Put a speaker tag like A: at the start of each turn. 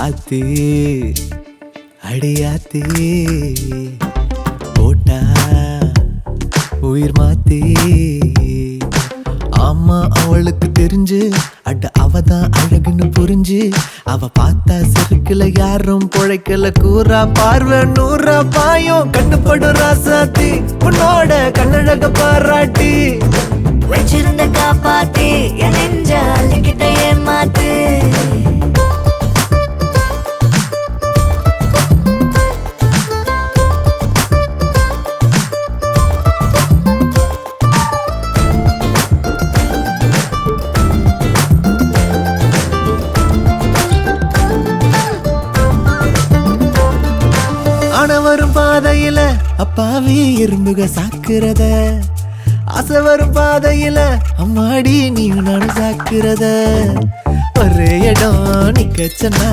A: ஆத்தி அடியாத்தி போட்டா உயிர் மாத்தி ஆமா அவளுக்கு தெரிஞ்சு அட அவதான் அழகுன்னு புரிஞ்சு அவ பார்த்தா சிறுக்குல யாரும் பொழைக்கல கூறா பார்வை நூறா பாயும் கண்ணுப்படும் ராசாத்தி உன்னோட கண்ணழக பாராட்டி
B: வச்சிருந்த காப்பாத்தி என் நெஞ்ச அள்ளிக்கிட்ட ஏமாத்து
A: வரும் பாதையில அப்பாவி எறும்புக சாக்குறத ஆசை வரும் பாதையில அம்மாடி நீ நானும் சாக்குறத ஒரே இடம் நிக்கச்சனா